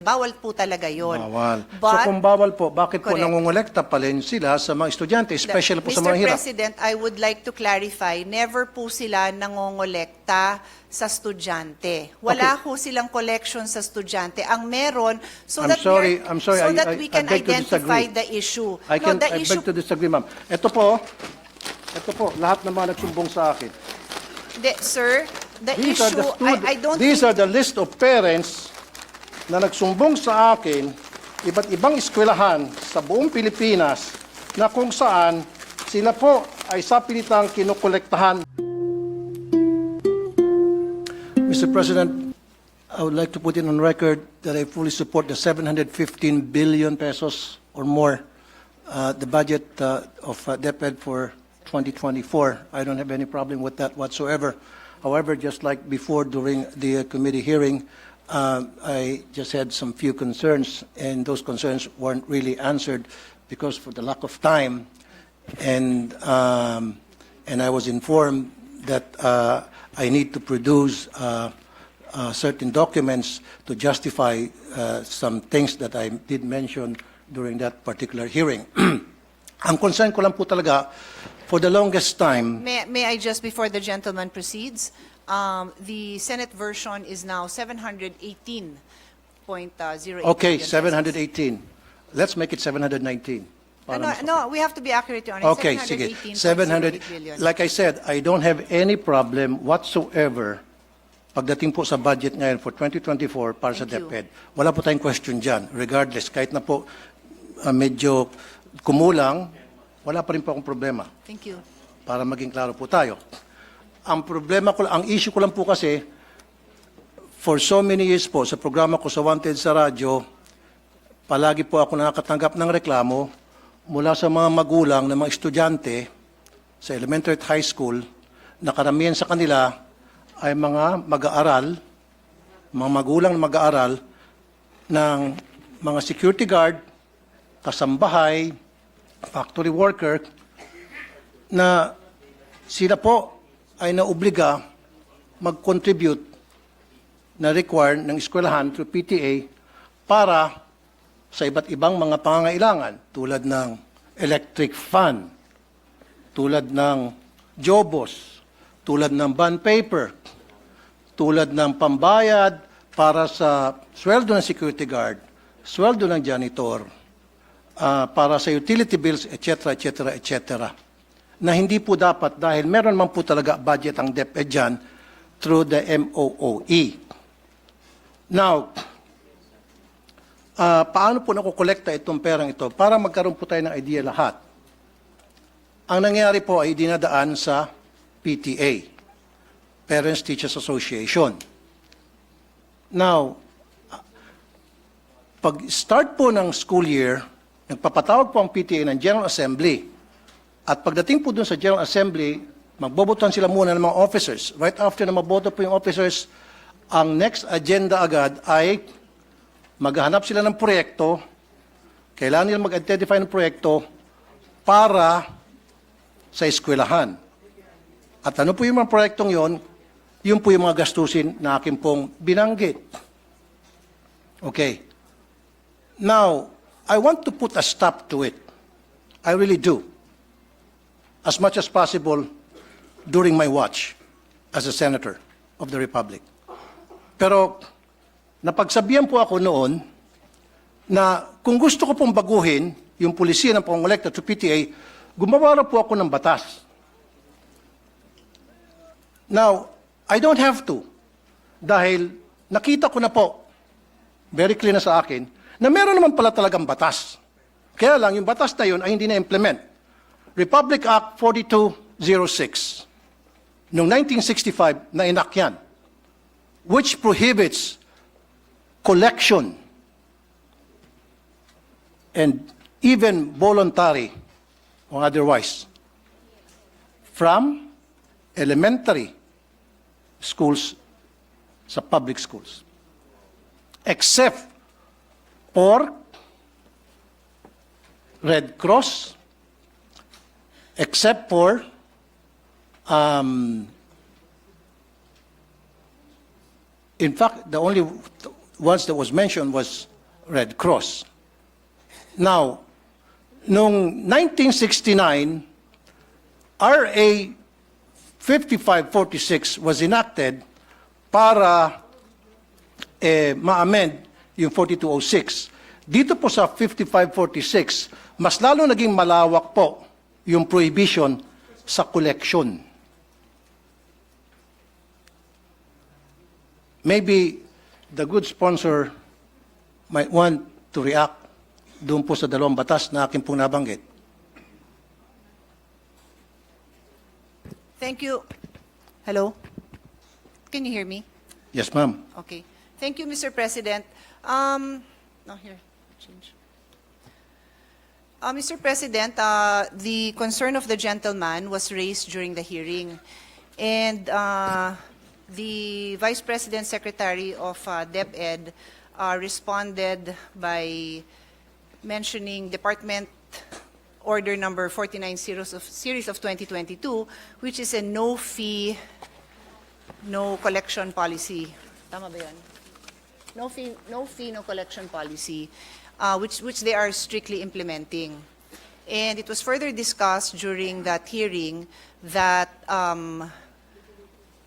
Bawal po talaga yun. Bawal. But, so kung bawal po, bakit po Correct. nangongolekta pa rin sila sa mga estudyante, especially po sa mga Mr. hirap? President, I would like to clarify, never po sila nangongolekta sa estudyante. Wala po silang collection sa estudyante. Ang meron, so I'm that, sorry, we can I beg to identify disagree. the issue. I issue, beg to disagree, ma'am. Ito po, lahat ng mga nagsumbong sa akin. Sir, the These are issue, the I don't These think, are the list of parents na nagsumbong sa akin, iba't ibang eskwelahan sa buong Pilipinas na kung saan sila po ay sapilitang kinukolektahan. Mr. President, I would like to put it on record that I fully support the 715 billion pesos or more, the budget of DepEd for 2024. I don't have any problem with that whatsoever. However, just like before during the committee hearing, I just had some few concerns, and those concerns weren't really answered because for the lack of time, and I was informed that I need to produce certain documents to justify some things that I did mention during that particular hearing. Ang concern ko lang po talaga, for the longest time, may I just, before the gentleman proceeds, the Senate version is now 718.08 okay, billion pesos. 718. Let's make it 719. No, we have to be accurate on it. Okay, sige. 700 billion. Like I said, I don't have any problem whatsoever pagdating po sa budget ngayon for 2024 para sa Thank you. DepEd. Wala po tayong question dyan. Regardless, kahit na po medyo kumulang, wala pa rin po akong problema. Thank you. Para maging klaro po tayo. Ang problema ko, ang issue ko lang po kasi, for so many years po, sa programa ko sa Wanted sa radyo, palagi po ako nakakatanggap ng reklamo mula sa mga magulang ng mga estudyante sa elementary at high school na karamihan sa kanila ay mga mag-aaral, mga magulang na mag-aaral ng mga security guard, kasambahay, factory worker, na sila po ay naobliga mag-contribute na require ng eskwelahan through PTA para sa iba't ibang mga pangangailangan tulad ng electric fan, tulad ng jobos, tulad ng bond paper, tulad ng pambayad para sa sweldo ng security guard, sweldo ng janitor, para sa utility bills, etc., etc., etc., na hindi po dapat dahil meron man po talaga budget ang DepEd dyan through the MOOE. Now, paano po nakukolekta itong perang ito? Para magkaroon po tayo ng idea lahat. Ang nangyari po ay dinadaan sa PTA, Parents Teachers Association. Now, pag-start po ng school year, nagpapatawag po ang PTA ng General Assembly. At pagdating po dun sa General Assembly, magbobotohan sila muna ng mga officers. Right after na maboto po yung officers, ang next agenda agad ay maghahanap sila ng proyekto, kailangan nila mag-identify ng proyekto para sa eskwelahan. At ano po yung mga proyektong yon? Yun po yung mga gastusin na akin pong binanggit. Okay. Now, I want to put a stop to it. I really do. As much as possible during my watch as a senator of the Republic. Pero napagsabihan po ako noon na kung gusto ko pong baguhin yung pulisiya ng pangolekta to PTA, gumawa po ako ng batas. Now, I don't have to dahil nakita ko na po, very clear na sa akin, na meron naman pala talagang batas. Kaya lang, yung batas na yun ay hindi na-implement. Republic Act 4206 noong 1965 na enact yan, which prohibits collection and even voluntary or otherwise from elementary schools sa public schools, except for Red Cross, except for in fact, the only ones that was mentioned was Red Cross. Now, noong 1969, RA 5546 was enacted para ma-amend yung 4206. Dito po sa 5546, mas lalo naging malawak po yung prohibition sa collection. Maybe the good sponsor might want to react doon po sa dalawang batas na aking pong nabanggit. Thank you. Hello? Can you hear me? Yes, ma'am. Okay. Thank you, Mr. President. No, here. Change. Mr. President, the concern of the gentleman was raised during the hearing. And the Vice President Secretary of DepEd responded by mentioning Department Order number 49 series of 2022, which is a no fee, no collection policy. Tama ba yan? No fee, no collection policy, which they are strictly implementing. And it was further discussed during that hearing that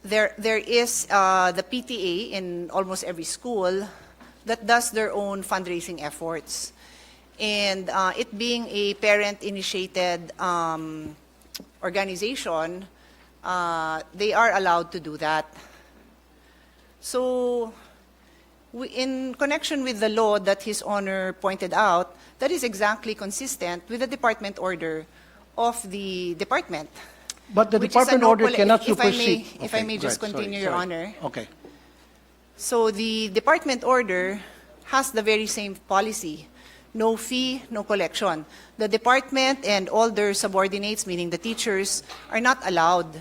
there is the PTA in almost every school that does their own fundraising efforts. And it being a parent-initiated organization, they are allowed to do that. So, in connection with the law that His Honor pointed out, that is exactly consistent with the department order of the department. But the which is a department no order colle- cannot if I may- supersede. if I may just right, continue, sorry, Your sorry. Honor. Okay. So the department order has the very same policy. No fee, no collection. The department and all their subordinates, meaning the teachers, are not allowed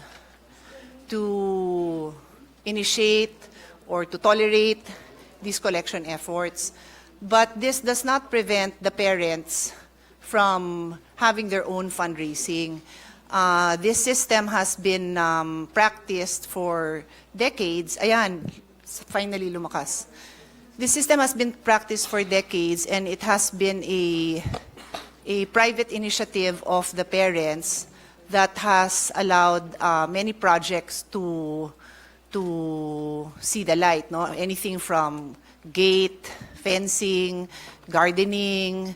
to initiate or to tolerate these collection efforts. But this does not prevent the parents from having their own fundraising. This system has been practiced for decades. Ayan, finally lumakas. This system has been practiced for decades, and it has been a private initiative of the parents that has allowed many projects to see the light. No? Anything from gate, fencing, gardening,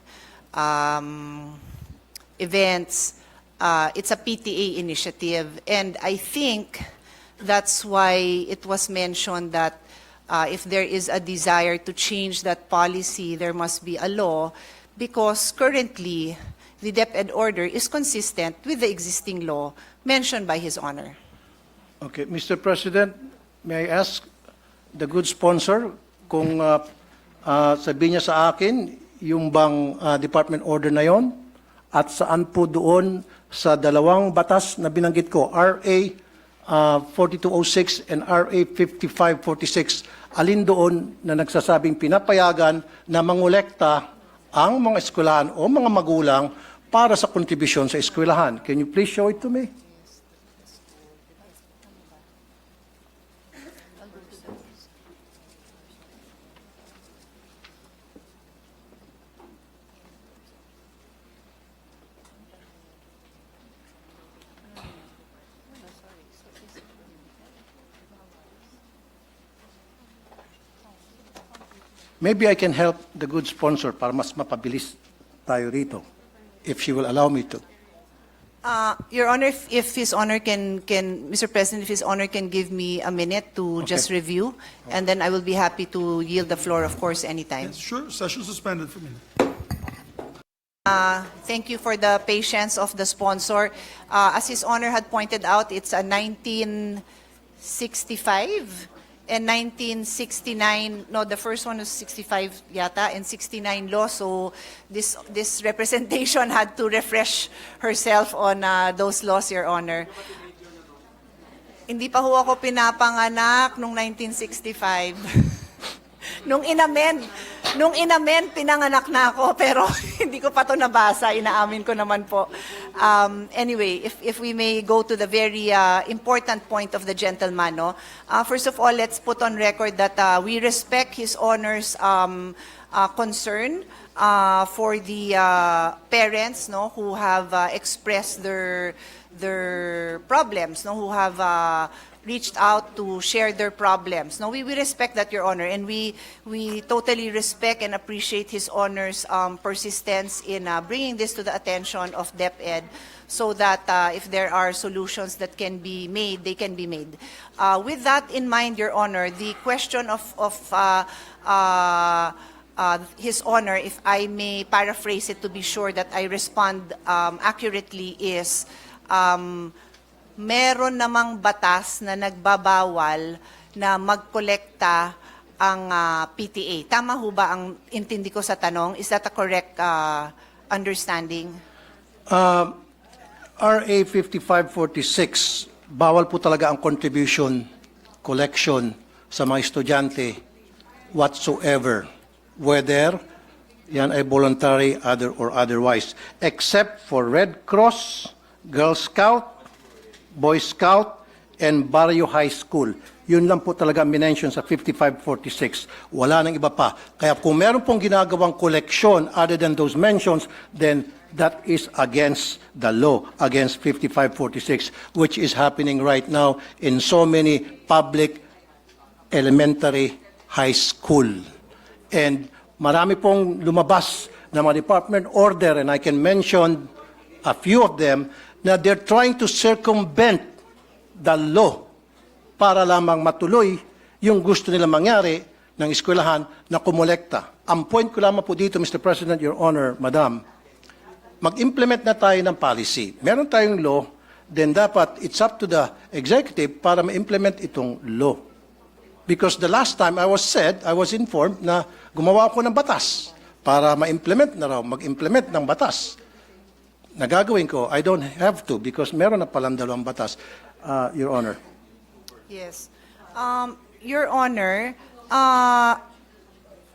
events. It's a PTA initiative, and I think that's why it was mentioned that if there is a desire to change that policy, there must be a law, because currently the DepEd order is consistent with the existing law mentioned by His Honor. Okay, Mr. President, may I ask the good sponsor kung sabihin niya sa akin yung bang department order na yon at saan po doon sa dalawang batas na binanggit ko, RA 4206 and RA 5546, alin doon na nagsasabing pinapayagan na mangolekta ang mga eskwelahan o mga magulang para sa kontribusyon sa eskwelahan. Can you please show it to me? Maybe I can help the good sponsor para mas mapabilis tayo rito, if she will allow me to. Your Honor, if His Honor can, Mr. President, if His Honor can give me a minute to just review, and then I will be happy to yield the floor, of course, anytime. Yes, sure. Session suspended for a minute. Thank you for the patience of the sponsor. As His Honor had pointed out, it's a 1965 and 1969, no, the first one was 65 yata, and 69 law, so this representation had to refresh herself on those laws, Your Honor. Hindi pa ho ako pinapanganak nung 1965. Nung inamend, pinanganak na ako, pero hindi ko pa to nabasa, inaamin ko naman po. Anyway, if we may go to the very important point of the gentleman, no? First of all, let's put on record that we respect His Honor's concern for the parents, no, who have expressed their problems, no, who have reached out to share their problems. No, we respect that, Your Honor, and we totally respect and appreciate His Honor's persistence in bringing this to the attention of DepEd, so that if there are solutions that can be made, they can be made. With that in mind, Your Honor, the question of His Honor, if I may paraphrase it to be sure that I respond accurately, is meron namang batas na nagbabawal na magkolekta ang PTA. Tama ho ba ang intindi ko sa tanong? Is that a correct understanding? RA 5546, bawal po talaga ang contribution, collection sa mga estudyante whatsoever, whether yan ay voluntary or otherwise, except for Red Cross, Girl Scout, Boy Scout, and Barrio High School. Yun lang po talaga minention sa 5546. Wala nang iba pa. Kaya kung meron pong ginagawang collection other than those mentions, then that is against the law, against 5546, which is happening right now in so many public elementary high school. And marami pong lumabas na mga department order, and I can mention a few of them, na they're trying to circumvent the law para lamang matuloy yung gusto nila mangyari ng eskwelahan na kumolekta. Ang point ko lamang po dito, Mr. President, Your Honor, Madam, mag-implement na tayo ng policy. Meron tayong law, then dapat it's up to the executive para ma-implement itong law. Because the last time I was informed na gumawa ako ng batas para ma-implement na raw, mag-implement ng batas. Nagagawin ko, I don't have to because meron na palang dalawang batas, Your Honor. Yes. Your Honor,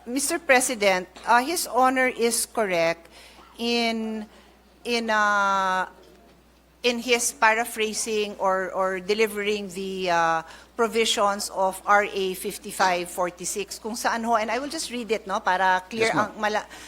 Mr. President, His Honor is correct in his paraphrasing or delivering the provisions of RA 5546 kung saan ho, and I will just read it, no, para clear, Yes, ma'am.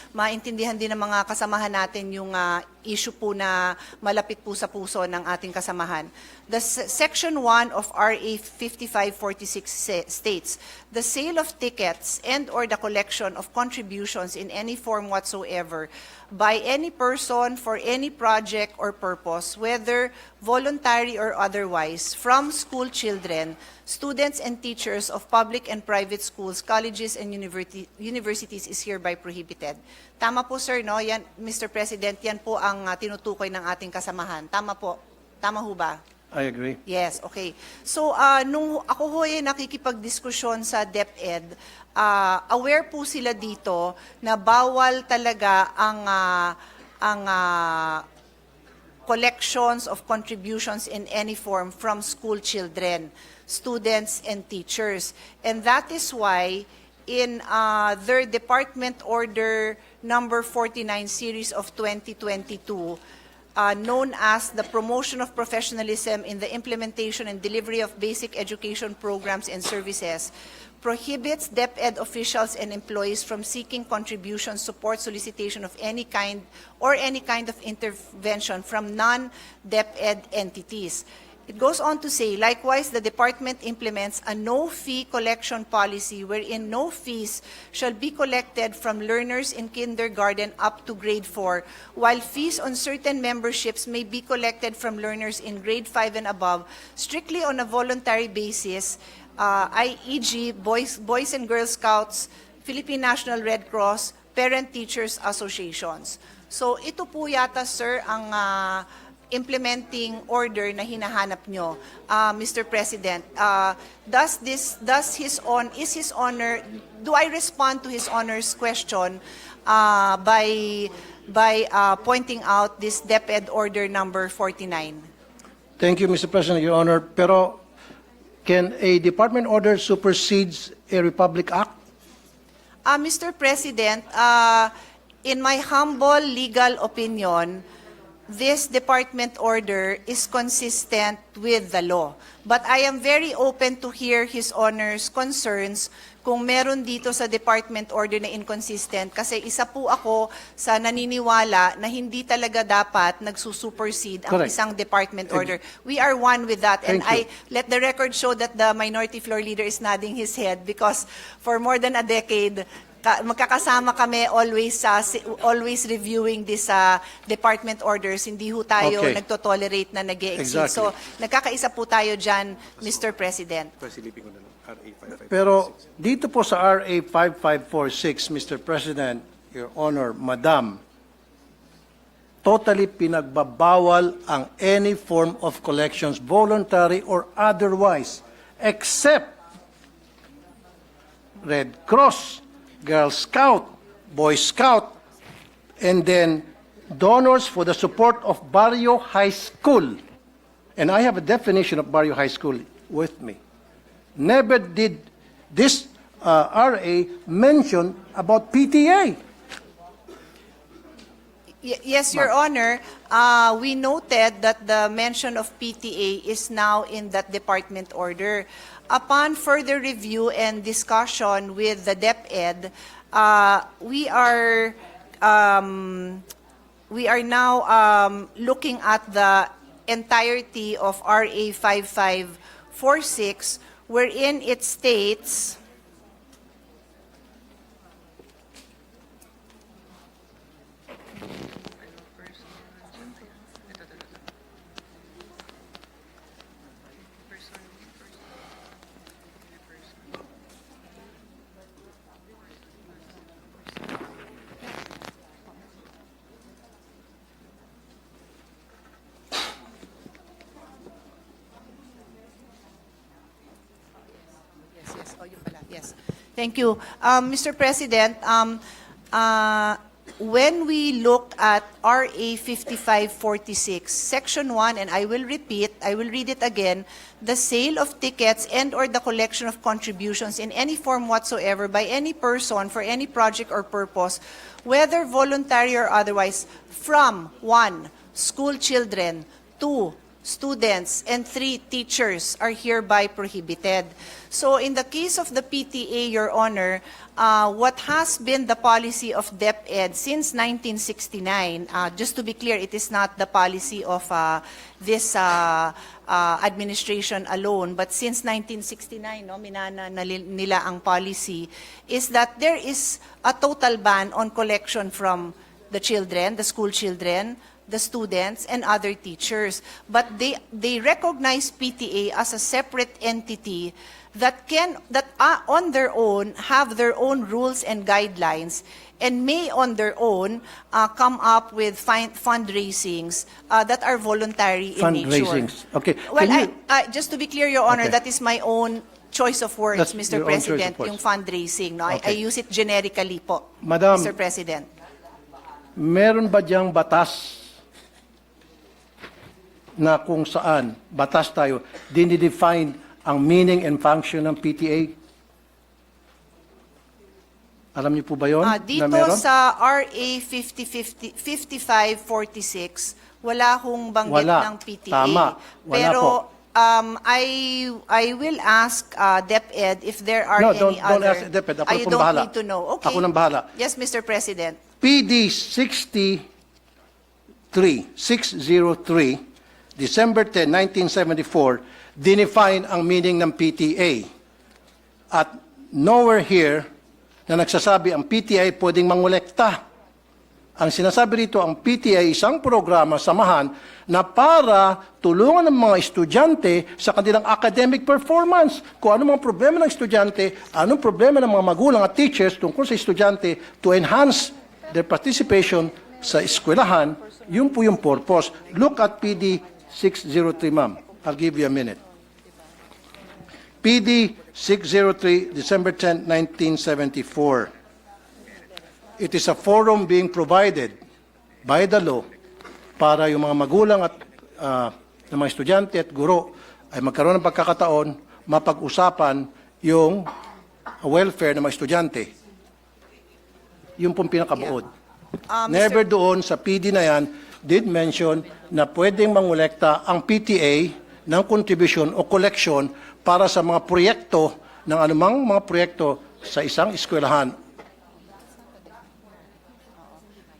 maintindihan din ng mga kasamahan natin yung issue po na malapit po sa puso ng ating kasamahan. The Section 1 of RA 5546 states, the sale of tickets and or the collection of contributions in any form whatsoever by any person for any project or purpose, whether voluntary or otherwise, from school children, students and teachers of public and private schools, colleges and universities is hereby prohibited. Tama po, sir, no? Yan, Mr. President, yan po ang tinutukoy ng ating kasamahan. Tama po. Tama ho ba? I agree. Yes, okay. So, nung ako ho ay nakikipagdiskusyon sa DepEd, aware po sila dito na bawal talaga ang collections of contributions in any form from school children, students, and teachers. And that is why in their Department Order number 49 series of 2022, known as the Promotion of Professionalism in the Implementation and Delivery of Basic Education Programs and Services, prohibits DepEd officials and employees from seeking contribution, support, solicitation of any kind or any kind of intervention from non-DepEd entities. It goes on to say, likewise, the department implements a no-fee collection policy wherein no fees shall be collected from learners in kindergarten up to grade 4, while fees on certain memberships may be collected from learners in grade 5 and above, strictly on a voluntary basis, i.e.g. Boys and Girl Scouts, Philippine National Red Cross, Parent-Teachers Associations. So ito po yata, sir, ang implementing order na hinahanap nyo, Mr. President. Is His Honor, do I respond to His Honor's question by pointing out this DepEd order number 49? Thank you, Mr. President, Your Honor. Pero can a department order supersedes a Republic Act? Mr. President, in my humble legal opinion, this department order is consistent with the law. But I am very open to hear His Honor's concerns kung meron dito sa department order na inconsistent, kasi isa po ako sa naniniwala na hindi talaga dapat nagsusupersede ang Correct. isang department order. We are one with that, and Thank you. I let the record show that the minority floor leader is nodding his head because for more than a decade, magkakasama kami always reviewing this department orders. Hindi ho tayo Okay. nagtotolerate na nag-e-exceed. Exactly. So, nagkakaisa po tayo dyan, Mr. President. Pero dito po sa RA 5546, Mr. President, Your Honor, Madam, totally pinagbabawal ang any form of collections, voluntary or otherwise, except Red Cross, Girl Scout, Boy Scout, and then donors for the support of Barrio High School. And I have a definition of Barrio High School with me. Never did this RA mention about PTA. Yes, Your Honor. We noted that the mention of PTA is now in that department order. Upon further review and discussion with the DepEd, we are now looking at the entirety of RA 5546, wherein it states Yes. Thank you. Mr. President, when we look at RA 5546, Section 1, and I will read it again, the sale of tickets and/or the collection of contributions in any form whatsoever by any person for any project or purpose, whether voluntary or otherwise, from 1, school children, 2, students, and 3, teachers are hereby prohibited. So in the case of the PTA, Your Honor, what has been the policy of DepEd since 1969, just to be clear, it is not the policy of this administration alone, but since 1969, minana nila ang policy, is that there is a total ban on collection from the children, the school children, the students, and other teachers. But they recognize PTA as a separate entity that on their own have their own rules and guidelines, and may on their own come up with fundraisings that are voluntary in nature. Fundraisings. Okay. Well, Can you- just to be clear, Your Honor, Okay. that is my own choice of words, That's Mr. your own choice of President, words. yung fundraising. No? I Okay. use it generically po, Madam, Mr. President. meron ba diyang batas na kung saan, batas tayo, dinidefine ang meaning and function ng PTA? Alam niyo po ba yun? Dito na meron? sa RA 5546, wala hong banggit Wala. ng PTA. Tama. Wala Pero po. I will ask DepEd if there are No, any don't other. ask DepEd. Ako I na pong don't bahala. need to know. Okay. Ako nang bahala. Yes, Mr. President. PD 603, December 10, 1974, dinefine ang meaning ng PTA. At nowhere here na nagsasabi ang PTA pwedeng mangolekta. Ang sinasabi rito, ang PTA isang programa, samahan, na para tulungan ng mga estudyante sa kanilang academic performance. Kung ano mga problema ng estudyante, anong problema ng mga magulang at teachers tungkol sa estudyante to enhance their participation sa eskwelahan, yun po yung purpose. Look at PD 603, ma'am. I'll give you a minute. PD 603, December 10, 1974. It is a forum being provided by the law para yung mga magulang at ng mga estudyante at guro ay magkaroon ng pagkakataon mapag-usapan yung welfare ng mga estudyante. Yung pong pinakabuod. Never doon sa PD na yan did mention na pwedeng mangolekta ang PTA ng contribution o collection para sa mga proyekto ng anumang mga proyekto sa isang eskwelahan.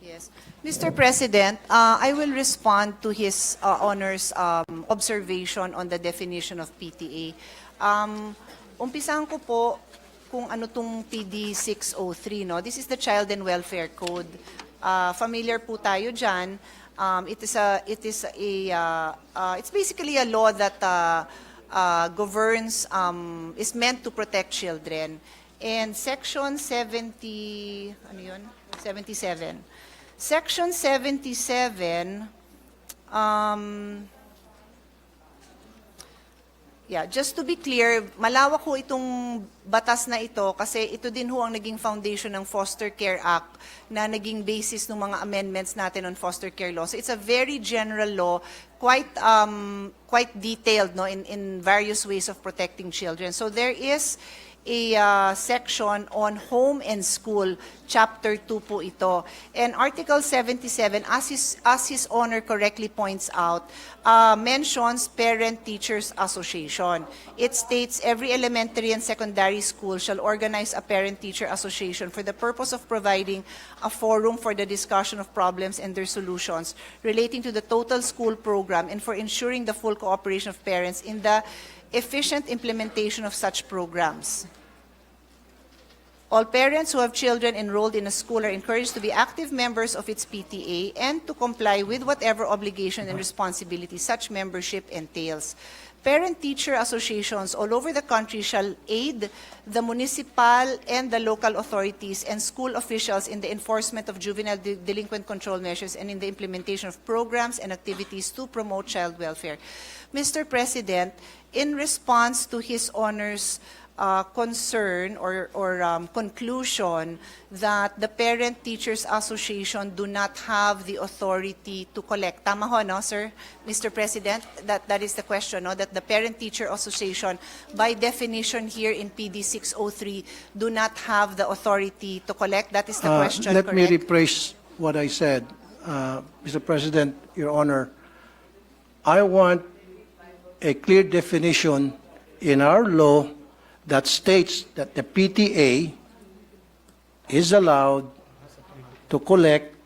Yes. Mr. President, I will respond to his Honor's observation on the definition of PTA. Umpisahan ko po kung ano tong PD 603, no? This is the Child and Welfare Code. Familiar po tayo dyan. It's basically a law that governs, is meant to protect children. And Section 77, Section 77, just to be clear, malawak ho itong batas na ito kasi ito din ho ang naging foundation ng Foster Care Act na naging basis ng mga amendments natin on foster care law. So it's a very general law, quite detailed, no, in various ways of protecting children. So there is a section on home and school, Chapter 2 po ito. And Article 77, as His Honor correctly points out, mentions Parent-Teachers Association. It states every elementary and secondary school shall organize a Parent-Teacher Association for the purpose of providing a forum for the discussion of problems and their solutions relating to the total school program and for ensuring the full cooperation of parents in the efficient implementation of such programs. All parents who have children enrolled in a school are encouraged to be active members of its PTA and to comply with whatever obligation and responsibility such membership entails. Parent-teacher associations all over the country shall aid the municipal and the local authorities and school officials in the enforcement of juvenile delinquent control measures and in the implementation of programs and activities to promote child welfare. Mr. President, in response to His Honor's concern or conclusion that the Parent-Teachers Association do not have the authority to collect. Tama ho, no, sir? Mr. President, that is the question, no? That the Parent-Teacher Association, by definition here in PD 603, do not have the authority to collect. That is the question, Let correct? me rephrase what I said. Mr. President, Your Honor, I want a clear definition in our law that states that the PTA is allowed to collect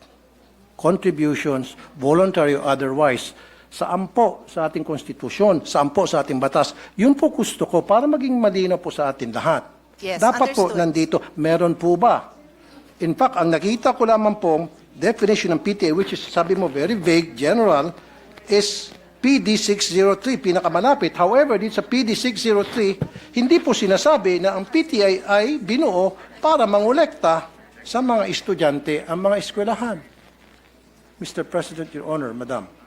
contributions, voluntary or otherwise, saan po sa ating konstitusyon, saan po sa ating batas. Yun po gusto ko para maging malinaw po sa atin lahat. Yes, Dapat po understood. nandito, meron po ba? In fact, ang nakita ko lamang po, definition ng PTA, which is, sabi mo, very vague, general, is PD 603, pinakamalapit. However, dito sa PD 603, hindi po sinasabi na ang PTA ay binuo para mangolekta sa mga estudyante ang mga eskwelahan. Mr. President, Your Honor, Madam.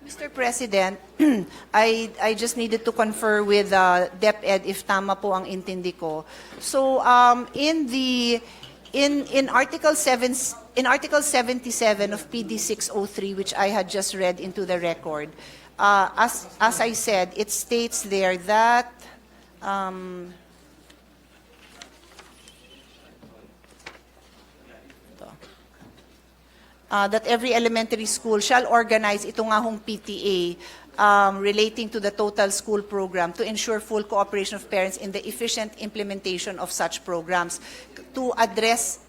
Mr. President, I just needed to confer with DepEd if tama po ang intindi ko. So in Article 77 of PD 603, which I had just read into the record, as I said, it states there that that every elementary school shall organize ito nga hong PTA relating to the total school program to ensure full cooperation of parents in the efficient implementation of such programs. To address,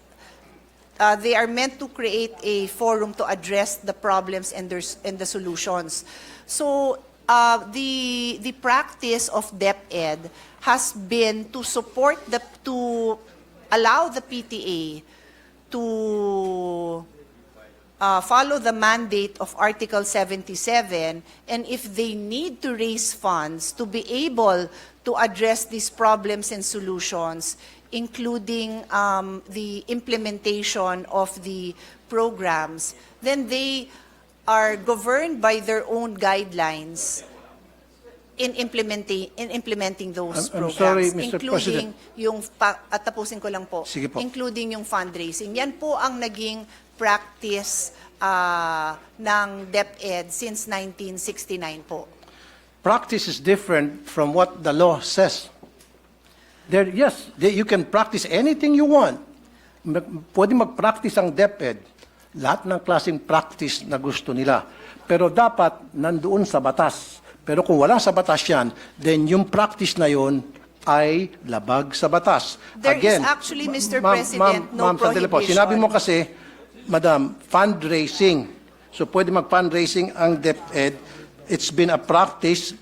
they are meant to create a forum to address the problems and the solutions. So the practice of DepEd has been to support to allow the PTA to follow the mandate of Article 77, and if they need to raise funds to be able to address these problems and solutions, including the implementation of the programs, then they are governed by their own guidelines in implementing those I'm programs, sorry, Mr. including yung at tapusin ko lang po, Sige po. including yung fundraising. Yan po ang naging practice ng DepEd since 1969 po. Practice is different from what the law says. You can practice anything you want. Pwede mag-practice ang DepEd. Lahat ng klaseng practice na gusto nila. Pero dapat nandoon sa batas. Pero kung wala sa batas yan, then yung practice na yon ay labag sa batas. There is actually, Mr. President, no sandali po. prohibition. Sinabi mo kasi, Madam, fundraising. So pwede mag-fundraising ang DepEd. It's been a practice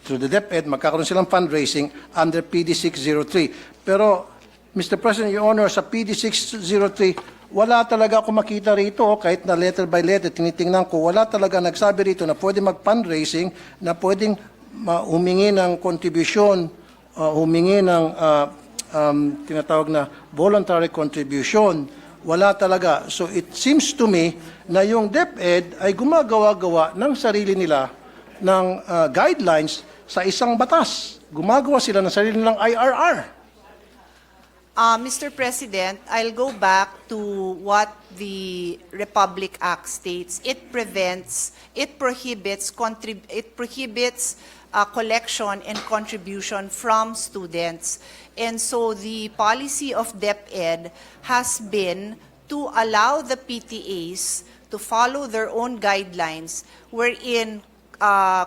through the DepEd, magkakaroon silang fundraising under PD 603. Pero, Mr. President, Your Honor, sa PD 603, wala talaga ako makita rito, kahit na letter by letter, tinitingnan ko, wala talaga nagsabi rito na pwede mag-fundraising, na pwedeng humingi ng contribution, humingi ng tinatawag na voluntary contribution. Wala talaga. So it seems to me na yung DepEd ay gumagawa-gawa ng sarili nila ng guidelines sa isang batas. Gumagawa sila ng sarili nilang IRR. Mr. President, I'll go back to what the Republic Act states. It prohibits collection and contribution from students. And so the policy of DepEd has been to allow the PTAs to follow their own guidelines wherein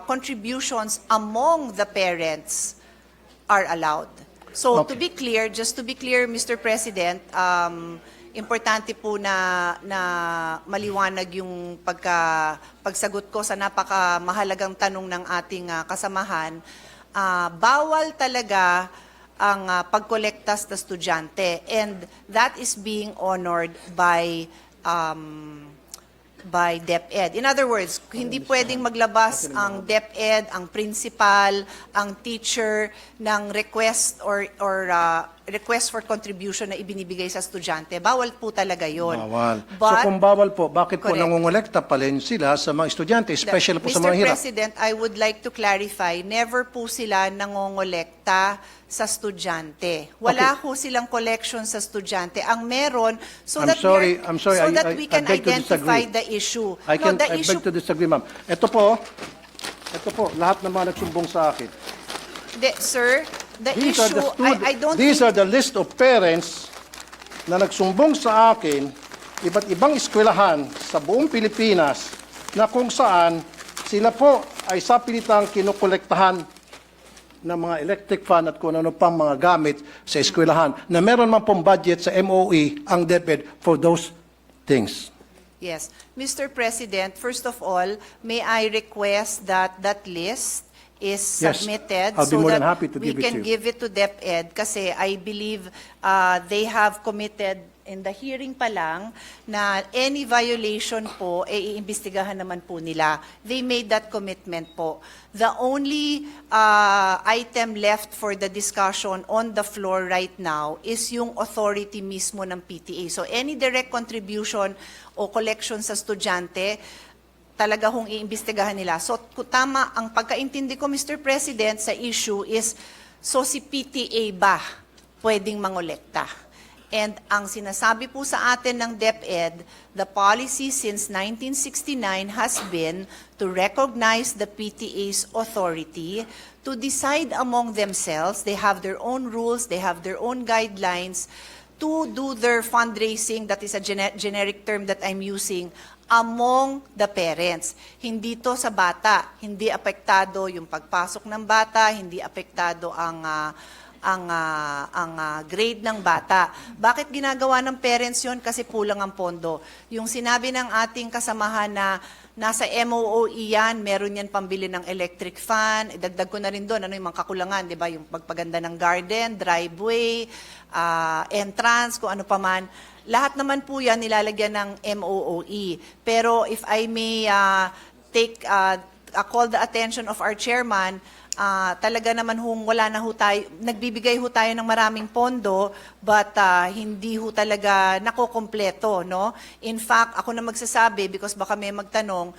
contributions among the parents are allowed. So Okay. just to be clear, Mr. President, importante po na maliwanag yung pagsagot ko sa napakamahalagang tanong ng ating kasamahan. Bawal talaga ang pagkolekta sa estudyante, and that is being honored by DepEd. In other words, hindi pwedeng maglabas ang DepEd, ang principal, ang teacher ng request or request for contribution na ibinibigay sa estudyante. Bawal po talaga yon. Bawal. But, so kung bawal po, bakit po Correct. nangongolekta pa rin sila sa mga estudyante, especially po sa mga Mr. hirap? President, I would like to clarify, never po sila nangongolekta sa estudyante. Wala Okay. po silang collection sa estudyante. Ang meron, I'm sorry, we can I beg to identify disagree. the issue. I beg to disagree, ma'am. Ito po, lahat ng mga nagsumbong sa akin. Sir, the These are issue, I don't These think, are the list of parents na nagsumbong sa akin, iba't ibang eskwelahan sa buong Pilipinas, na kung saan sila po ay sapilitang kinukolektahan ng mga electric fan at kung ano pang mga gamit sa eskwelahan, na meron man pong budget sa MOE ang DepEd for those things. yes. Mr. President, first of all, may I request that that list is Yes, submitted I'll be so more that than happy to we give it to can you. give it to DepEd, kasi I believe they have committed in the hearing pa lang na any violation po, iimbestigahan naman po nila. They made that commitment po. The only item left for the discussion on the floor right now is yung authority mismo ng PTA. So any direct contribution o collection sa estudyante, talaga hong iimbestigahan nila. So tama, ang pagkaintindi ko, Mr. President, sa issue is, so si PTA ba pwedeng mangolekta? And ang sinasabi po sa atin ng DepEd, the policy since 1969 has been to recognize the PTA's authority to decide among themselves. They have their own rules, they have their own guidelines to do their fundraising, that is a generic term that I'm using, among the parents. Hindi to sa bata, hindi apektado yung pagpasok ng bata, hindi apektado ang grade ng bata. Bakit ginagawa ng parents yon? Kasi kulang ang pondo. Yung sinabi ng ating kasamahan na Nasa MOOE yan, meron yan pambili ng electric fan. Idagdag ko na rin doon, ano yung mga kakulangan, di ba? Yung pagpaganda ng garden, driveway, entrance, kung ano pa man. Lahat naman po yan nilalagyan ng MOOE. Pero if I may call the attention of our chairman, talaga naman wala na ho tayo, nagbibigay ho tayo ng maraming pondo, but hindi ho talaga nakokompleto, no? In fact, ako na magsasabi, because baka may magtanong,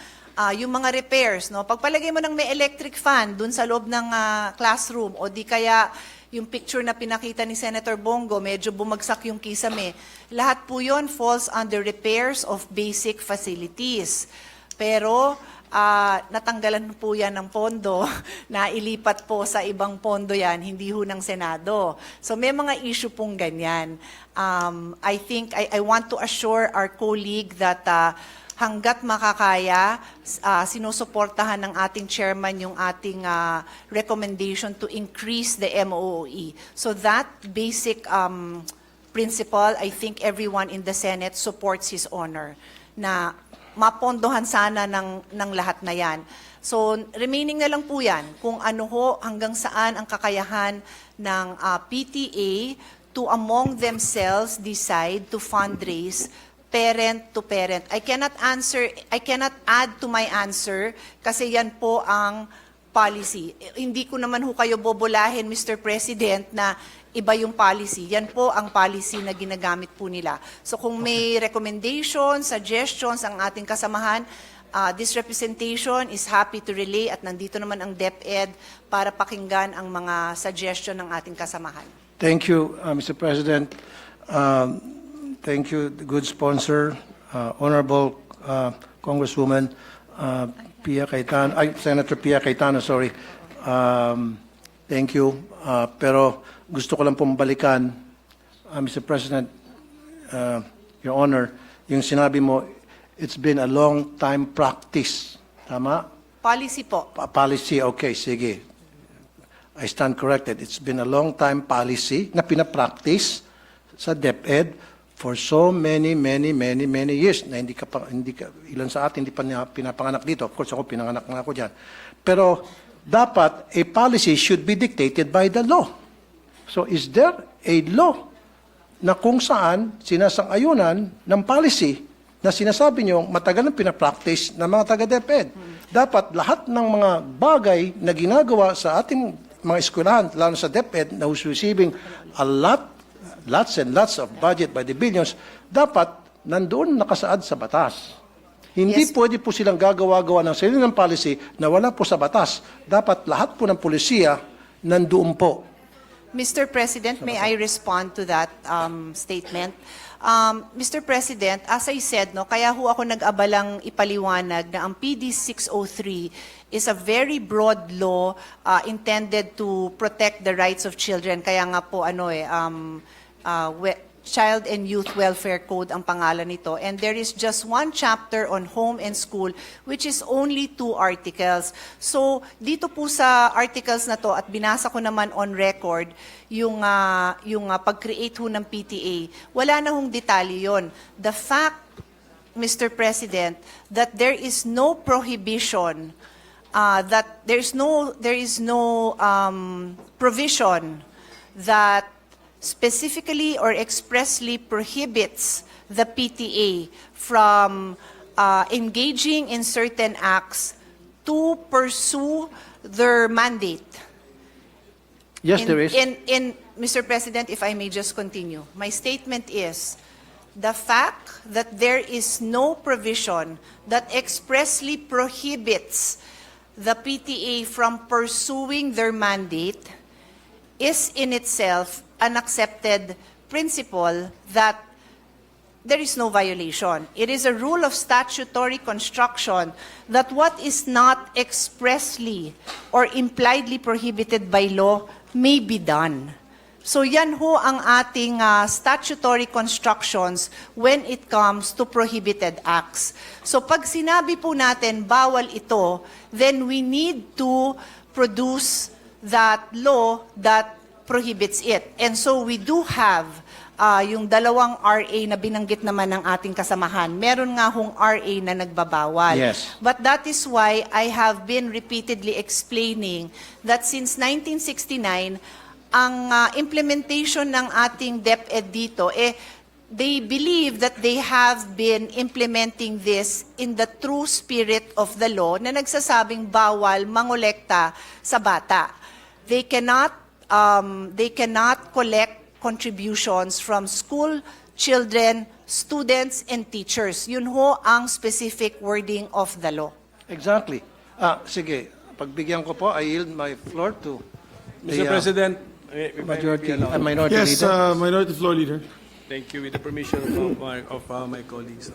yung mga repairs, no? Pagpalagay mo ng may electric fan dun sa loob ng classroom, o di kaya yung picture na pinakita ni Senator Bongo, medyo bumagsak yung kisame. Lahat po yon falls under repairs of basic facilities. Pero natanggalan po yan ng pondo, na ilipat po sa ibang pondo yan, hindi ho ng Senado. So may mga issue pong ganyan. I think, I want to assure our colleague that hanggat makakaya, sinusuportahan ng ating chairman yung ating recommendation to increase the MOOE. So that basic principle, I think everyone in the Senate supports His Honor, na mapondohan sana ng lahat na yan. So, remaining na lang po yan kung ano ho, hanggang saan ang kakayahan ng PTA to among themselves decide to fundraise parent to parent. I cannot add to my answer kasi yan po ang policy. Hindi ko naman ho kayo bobolahin, Mr. President, na iba yung policy. Yan po ang policy na ginagamit po nila. So kung may recommendations, suggestions ang ating kasamahan, this representation is happy to relay at nandito naman ang DepEd para pakinggan ang mga suggestion ng ating kasamahan. Thank you, Mr. President. Thank you, the good sponsor, Honorable Congresswoman Pia Cayetano, Senator Pia Cayetano, sorry. Thank you. Pero gusto ko lang pong balikan, Mr. President, Your Honor, yung sinabi mo, it's been a long time practice. Tama? Policy po. Policy, okay, sige. I stand corrected. It's been a long time policy na pinapractice sa DepEd for so many years na ilan sa atin hindi pa pinapanganak dito. Of course, ako pinanganak na ako dyan. Pero dapat a policy should be dictated by the law. So is there a law na kung saan sinasang-ayunan ng policy na sinasabi nyo matagal nang pinapractice ng mga taga-DepEd? Dapat lahat ng mga bagay na ginagawa sa ating mga eskwelahan, lalo sa DepEd, na who's receiving lots and lots of budget by the billions, dapat nandoon nakasaad sa batas. Hindi pwede po silang gagawa-gawa ng sarili ng policy na wala po sa batas. Dapat lahat po ng polisiya nandoon po. Mr. President, may I respond to that statement? Mr. President, as I said, no, kaya ho ako nag-abalang ipaliwanag na ang PD 603 is a very broad law intended to protect the rights of children. Kaya nga po Child and Youth Welfare Code ang pangalan nito. And there is just one chapter on home and school, which is only 2 articles. So, dito po sa articles na to, at binasa ko naman on record, yung pag-create ho ng PTA, wala na hong detalye yon. The fact, Mr. President, that there is no prohibition, that there is no provision that specifically or expressly prohibits the PTA from engaging in certain acts to pursue their mandate. Yes, there is. Mr. President, if I may just continue, my statement is the fact that there is no provision that expressly prohibits the PTA from pursuing their mandate is in itself an accepted principle that there is no violation. It is a rule of statutory construction that what is not expressly or impliedly prohibited by law may be done. So yan ho ang ating statutory constructions when it comes to prohibited acts. So pag sinabi po natin bawal ito, then we need to produce that law that prohibits it. And so we do have yung dalawang RA na binanggit naman ng ating kasamahan, meron nga hong RA na nagbabawal. Yes. But that is why I have been repeatedly explaining that since 1969, ang implementation ng ating DepEd dito, they believe that they have been implementing this in the true spirit of the law na nagsasabing bawal mangolekta sa bata. They cannot collect contributions from school children, students, and teachers. Yun ho ang specific wording of the law. Exactly. Sige, pagbigyan ko po, I yield my floor to Mr. President, minority Yes, leader. Minority Floor Leader. thank you. With the permission of my colleagues.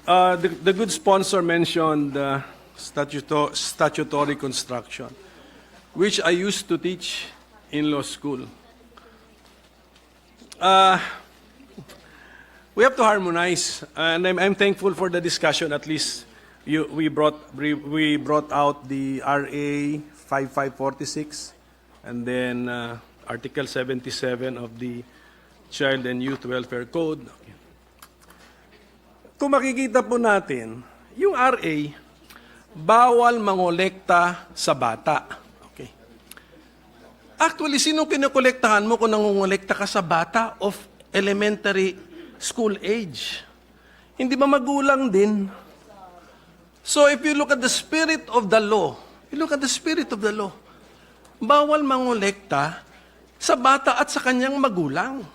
The good sponsor mentioned statutory construction, which I used to teach in law school. We have to harmonize, and I'm thankful for the discussion. At least we brought out the RA 5546, and then Article 77 of the Child and Youth Welfare Code. Kung makikita po natin, yung RA, bawal mangolekta sa bata. Okay. Actually, sino kinokolektahan mo kung nangongolekta ka sa bata of elementary school age? Hindi ba magulang din? So if you look at the spirit of the law, bawal mangolekta sa bata at sa kanyang magulang.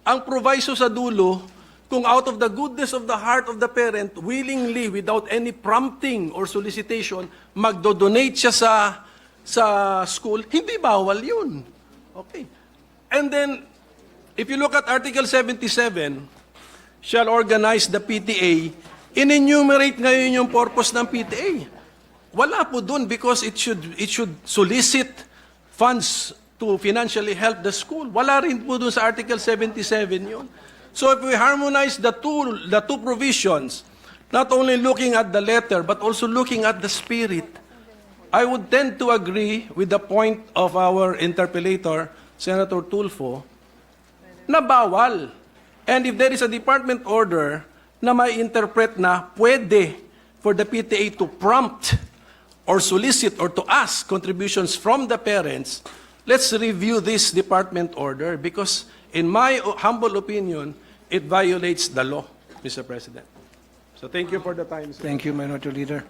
Ang proviso sa dulo, kung out of the goodness of the heart of the parent, willingly, without any prompting or solicitation, magdodonate siya sa school, hindi bawal yun. Okay. And then, if you look at Article 77, shall organize the PTA, in-enumerate ngayon yung purpose ng PTA. Wala po dun because it should solicit funds to financially help the school. Wala rin po dun sa Article 77 yun. So if we harmonize the two provisions, not only looking at the letter, but also looking at the spirit, I would tend to agree with the point of our interpellator, Senator Tulfo, na bawal. And if there is a department order na may interpret na pwede for the PTA to prompt or solicit or to ask contributions from the parents, let's review this department order because in my humble opinion, it violates the law, Mr. President. So thank you for the time, sir. Thank you, Minority Leader.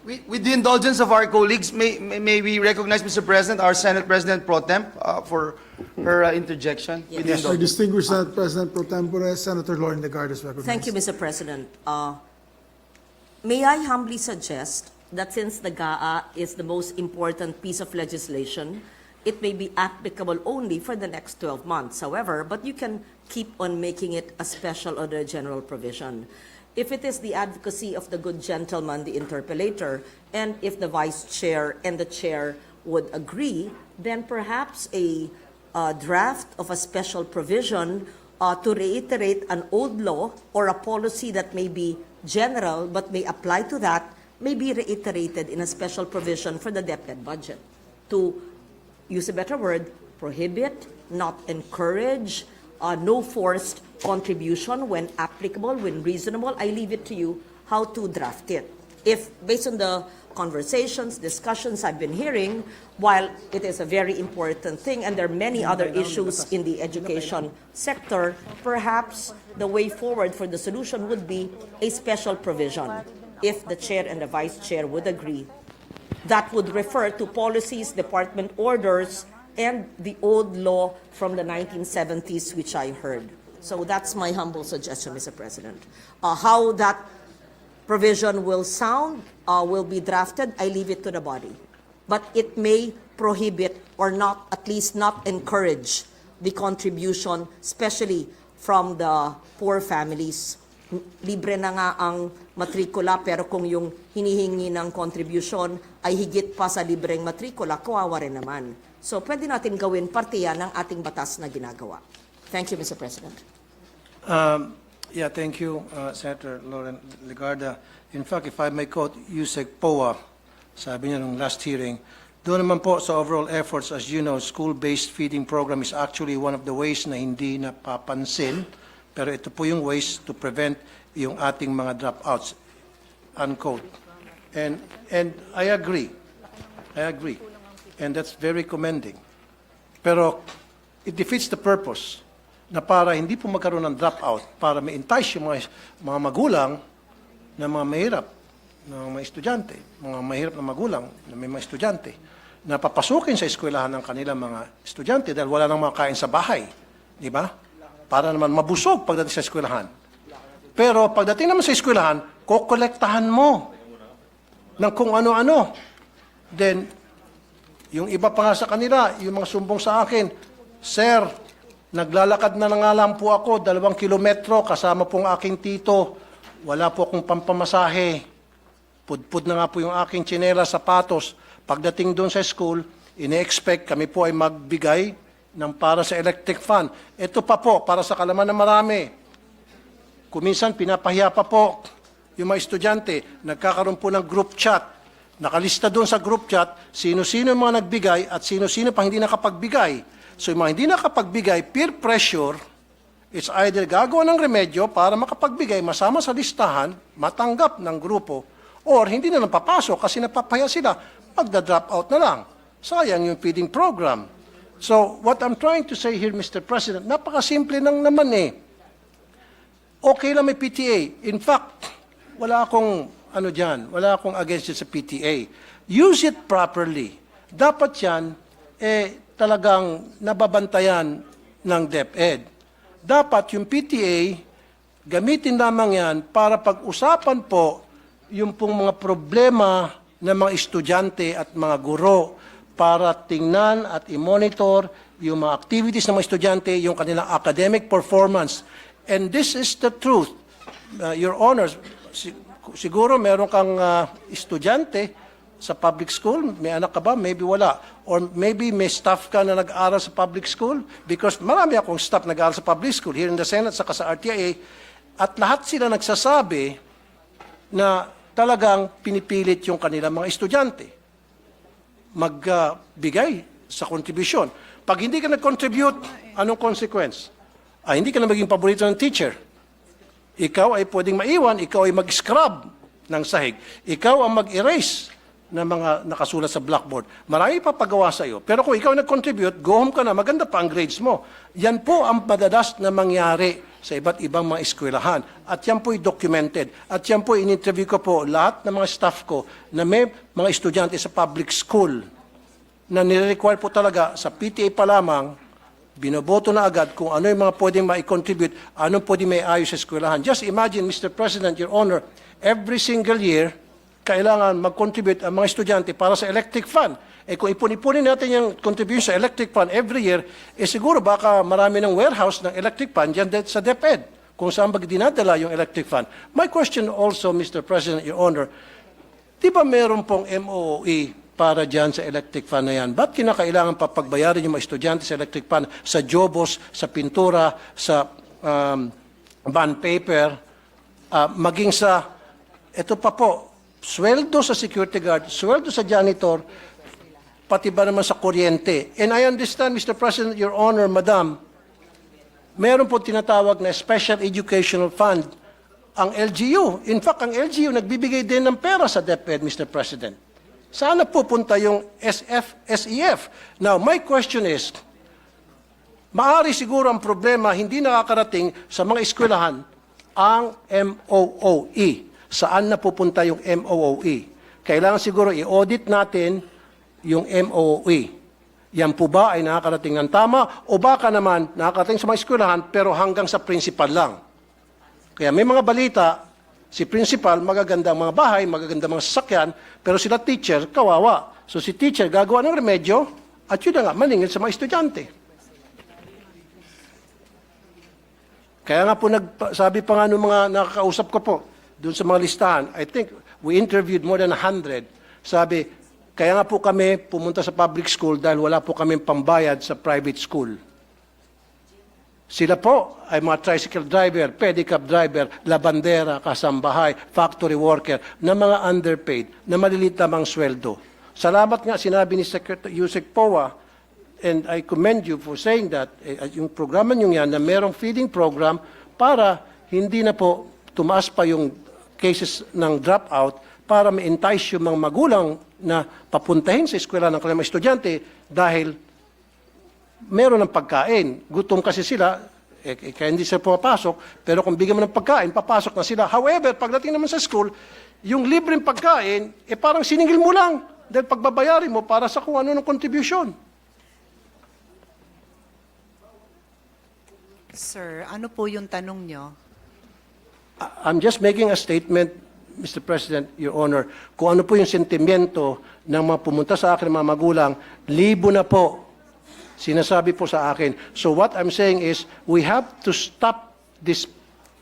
With the indulgence of our colleagues, may we recognize, Mr. President, our Senate President Pro Temp for her interjection? With the Our indulgence. distinguished Senate President Pro Tempore, Senator Lauren Legarda is recognized. Thank you, Mr. President. May I humbly suggest that since the GAA is the most important piece of legislation, it may be applicable only for the next 12 months, however, but you can keep on making it a special or a general provision. If it is the advocacy of the good gentleman, the interpellator, and if the vice chair and the chair would agree, then perhaps a draft of a special provision to reiterate an old law or a policy that may be general but may apply to that may be reiterated in a special provision for the DepEd budget to use a better word, prohibit, not encourage, no forced contribution when applicable, when reasonable. I leave it to you how to draft it. If, based on the conversations, discussions I've been hearing, while it is a very important thing and there are many other issues in the education sector, perhaps the way forward for the solution would be a special provision, if the chair and the vice chair would agree. That would refer to policies, department orders, and the old law from the 1970s, which I heard. So that's my humble suggestion, Mr. President. How that provision will sound, will be drafted, I leave it to the body. But it may prohibit or not, at least not encourage the contribution, especially from the poor families. Libre na nga ang matrikula, pero kung yung hinihingi ng contribution ay higit pa sa libreng matrikula, kawawa rin naman. So pwede natin gawin parte yan ng ating batas na ginagawa. Thank you, Mr. President. Yeah, thank you, Senator Lauren Legarda. In fact, if I may quote Yusek Poa, sabi niya nung last hearing, Doon naman po sa overall efforts, as you know, school-based feeding program is actually one of the ways na hindi napapansin, pero ito po yung ways to prevent yung ating mga dropouts, unquote. And I agree. And that's very commending. Pero it defeats the purpose na para hindi po magkaroon ng dropout, para ma-entice yung mga magulang na mga mahirap, ng mga estudyante, mga mahirap na magulang na may mga estudyante, na papasukin sa eskwelahan ng kanilang mga estudyante dahil wala nang makain sa bahay. Di ba? Para naman mabusog pagdating sa eskwelahan. Pero pagdating naman sa eskwelahan, kokolektahan mo ng kung ano-ano. Then, yung iba pa nga sa kanila, yung mga sumbong sa akin, Sir, naglalakad na nga lang po ako, 2 kilometro, kasama pong aking tito. Wala po akong pampamasahe. Pudpud na nga po yung aking tsinela, sapatos. Pagdating doon sa school, ine-expect kami po ay magbigay ng para sa electric fan. Ito pa po, para sa kalaman ng marami. Kuminsan, pinapahiya pa po yung mga estudyante. Nagkakaroon po ng group chat. Nakalista doon sa group chat, sino-sino yung mga nagbigay at sino-sino pang hindi nakapagbigay. So yung mga hindi nakapagbigay, peer pressure, it's either gagawa ng remedyo para makapagbigay, masama sa listahan, matanggap ng grupo, or hindi na napapasok kasi napapahiya sila, magda-drop out na lang. Sayang yung feeding program. So, what I'm trying to say here, Mr. President, napakasimple lang naman eh. Okay lang may PTA. In fact, wala akong wala akong against it sa PTA. Use it properly. Dapat yan, talagang nababantayan ng DepEd. Dapat yung PTA, gamitin lamang yan para pag-usapan po yung pong mga problema ng mga estudyante at mga guro para tingnan at i-monitor yung mga activities ng mga estudyante, yung kanilang academic performance. And this is the truth. Your Honors, siguro meron kang estudyante sa public school, may anak ka ba? Maybe wala. Or maybe may staff ka na nag-aaral sa public school because marami akong staff nag-aaral sa public school here in the Senate saka sa RTIA at lahat sila nagsasabi na talagang pinipilit yung kanilang mga estudyante magbigay sa kontribusyon. Pag hindi ka nag-contribute, anong consequence? Hindi ka na maging paborito ng teacher. Ikaw ay pwedeng maiwan, ikaw ay mag-scrub ng sahig. Ikaw ang mag-erase ng mga nakasulat sa blackboard. Marami pa pagawa sa iyo. Pero kung ikaw nag-contribute, go home ka na, maganda pa ang grades mo. Yan po ang madalas na mangyari sa iba't ibang mga eskwelahan. At yan po'y documented. At yan po'y in-interview ko po lahat ng mga staff ko na may mga estudyante sa public school na nire-require po talaga sa PTA pa lamang, binoboto na agad kung ano yung mga pwedeng ma-contribute, anong pwedeng may ayos sa eskwelahan. Just imagine, Mr. President, Your Honor, every single year, kailangan mag-contribute ang mga estudyante para sa electric fund. Kung ipon-ipunin natin yung contribution sa electric fund every year, siguro baka marami ng warehouse ng electric fund dyan sa DepEd, kung saan dinadala yung electric fund. My question also, Mr. President, Your Honor, di ba meron pong MOOE para dyan sa electric fund na yan? Ba't kinakailangan pa pagbayarin yung mga estudyante sa electric fund, sa jobos, sa pintura, sa bond paper, maging sa, ito pa po, sweldo sa security guard, sweldo sa janitor, pati ba naman sa kuryente. And I understand, Mr. President, Your Honor, Madam, meron po tinatawag na Special Educational Fund, ang LGU. In fact, ang LGU nagbibigay din ng pera sa DepEd, Mr. President. Sana pupunta yung SEF. Now, my question is, maari siguro ang problema hindi nakakarating sa mga eskwelahan ang MOOE. Saan na pupunta yung MOOE? Kailangan siguro i-audit natin yung MOOE. Yan po ba ay nakakarating ng tama o baka naman nakakarating sa mga eskwelahan pero hanggang sa principal lang? Kaya may mga balita, si principal, magagandang mga bahay, magagandang mga sasakyan, pero sila teacher, kawawa. So si teacher gagawa ng remedyo at yun na nga, maningil sa mga estudyante. Kaya nga po, sabi pa nga ng mga nakakausap ko po, doon sa mga listahan, I think we interviewed more than 100. Sabi, kaya nga po kami pumunta sa public school dahil wala po kami pambayad sa private school. Sila po ay mga tricycle driver, pedicab driver, labandera, kasambahay, factory worker, na mga underpaid, na maliliit lamang sweldo. salamat nga sinabi ni Secretary Yusek Poa, and I commend you for saying that, yung programa nyo yan na merong feeding program para hindi na po tumaas pa yung cases ng dropout para ma-entice yung mga magulang na papuntahin sa eskwela ng kanilang mga estudyante dahil meron ng pagkain. Gutom kasi sila, kaya hindi sila pumapasok, pero kung bigyan mo ng pagkain, papasok na sila. However, pagdating naman sa school, yung libreng pagkain, parang siningil mo lang dahil pagbabayarin mo para sa kung ano ng contribution. Sir, ano po yung tanong nyo? I'm just making a statement, Mr. President, Your Honor, kung ano po yung sentimiento ng mga pumunta sa akin, mga magulang, libo na po, sinasabi po sa akin. So what I'm saying is, we have to stop this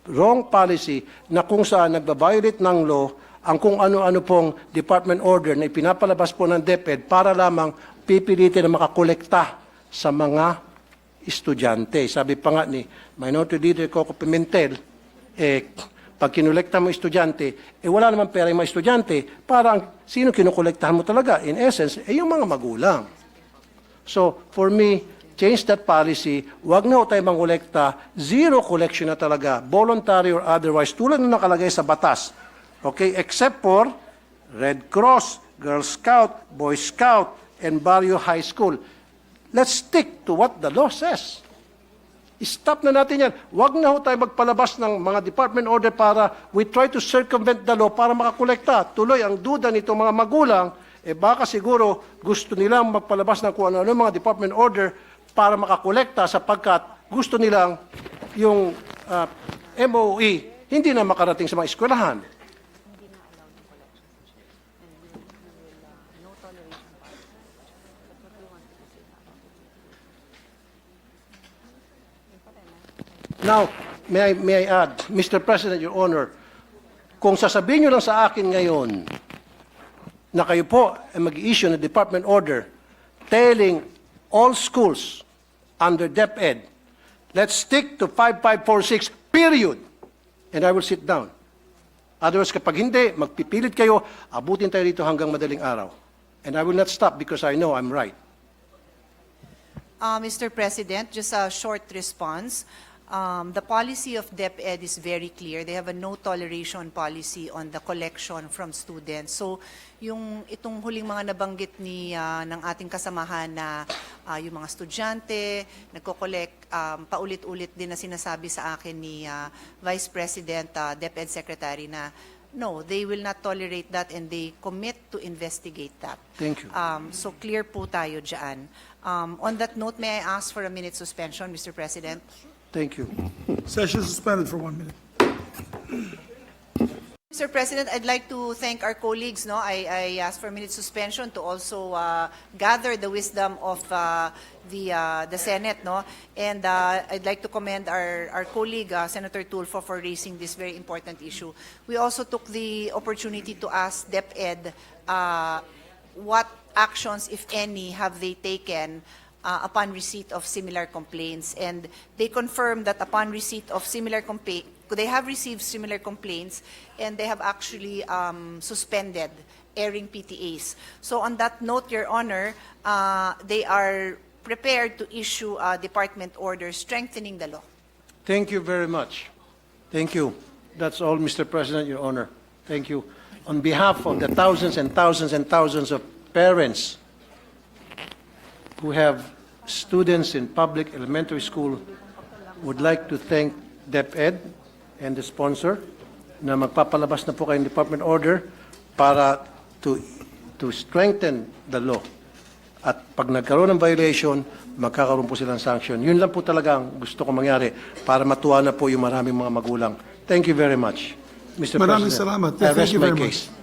wrong policy na kung saan nagbabiolate ng law ang kung ano-ano pong department order na ipinapalabas po ng DepEd para lamang pipilitin na makakolekta sa mga estudyante. Sabi pa nga ni Minority Leader Coco Pimentel, pag kinolekta mo estudyante, wala naman pera yung mga estudyante, parang sino kinukolektahan mo talaga? In essence, yung mga magulang. So, for me, change that policy. Huwag na tayo mangolekta. Zero collection na talaga, voluntary or otherwise, tulad na nakalagay sa batas. Okay? Except for Red Cross, Girl Scout, Boy Scout, and Barrio High School. Let's stick to what the law says. Stop na natin yan. Huwag na tayo magpalabas ng mga department order para we try to circumvent the law para makakolekta. Tuloy, ang duda nito mga magulang, baka siguro gusto nilang magpalabas ng kung ano mga department order para makakolekta sapagkat gusto nilang yung MOE hindi na makarating sa mga eskwelahan. Now, may I add, Mr. President, Your Honor, kung sasabihin nyo lang sa akin ngayon na kayo po ay mag-issue ng department order telling all schools under DepEd, let's stick to 5546, period. And I will sit down. Otherwise, kapag hindi, magpipilit kayo, abutin tayo dito hanggang madaling araw. And I will not stop because I know I'm right. Mr. President, just a short response. The policy of DepEd is very clear. They have a no toleration policy on the collection from students. So, itong huling mga nabanggit ng ating kasamahan na yung mga estudyante, nagko-collect, paulit-ulit din na sinasabi sa akin ni Vice President, DepEd Secretary na no, they will not tolerate that and they commit to investigate that. Thank you. So clear po tayo dyan. On that note, may I ask for a minute suspension, Mr. President? Thank you. Session suspended for 1 minute. Mr. President, I'd like to thank our colleagues. No, I asked for a minute suspension to also gather the wisdom of the Senate. No, and I'd like to commend our colleague Senator Tulfo for raising this very important issue. We also took the opportunity to ask DepEd what actions, if any, have they taken upon receipt of similar complaints, and they confirmed that upon receipt of similar complaint, they have received similar complaints, and they have actually suspended airing PTAs. So on that note, Your Honor, they are prepared to issue a department order strengthening the law. Thank you very much. Thank you. That's all, Mr. President, Your Honor. Thank you. On behalf of the thousands and thousands and thousands of parents who have students in public elementary school, would like to thank DepEd and the sponsor na magpapalabas na po kayong department order para to strengthen the law. At pag nagkaroon ng violation, magkakaroon po silang sanction. Yun lang po talaga ang gusto ko mangyari para matuwa na po yung maraming mga magulang. Thank you very much, Mr. Maraming President. salamat. I Thank rest you my very case. much.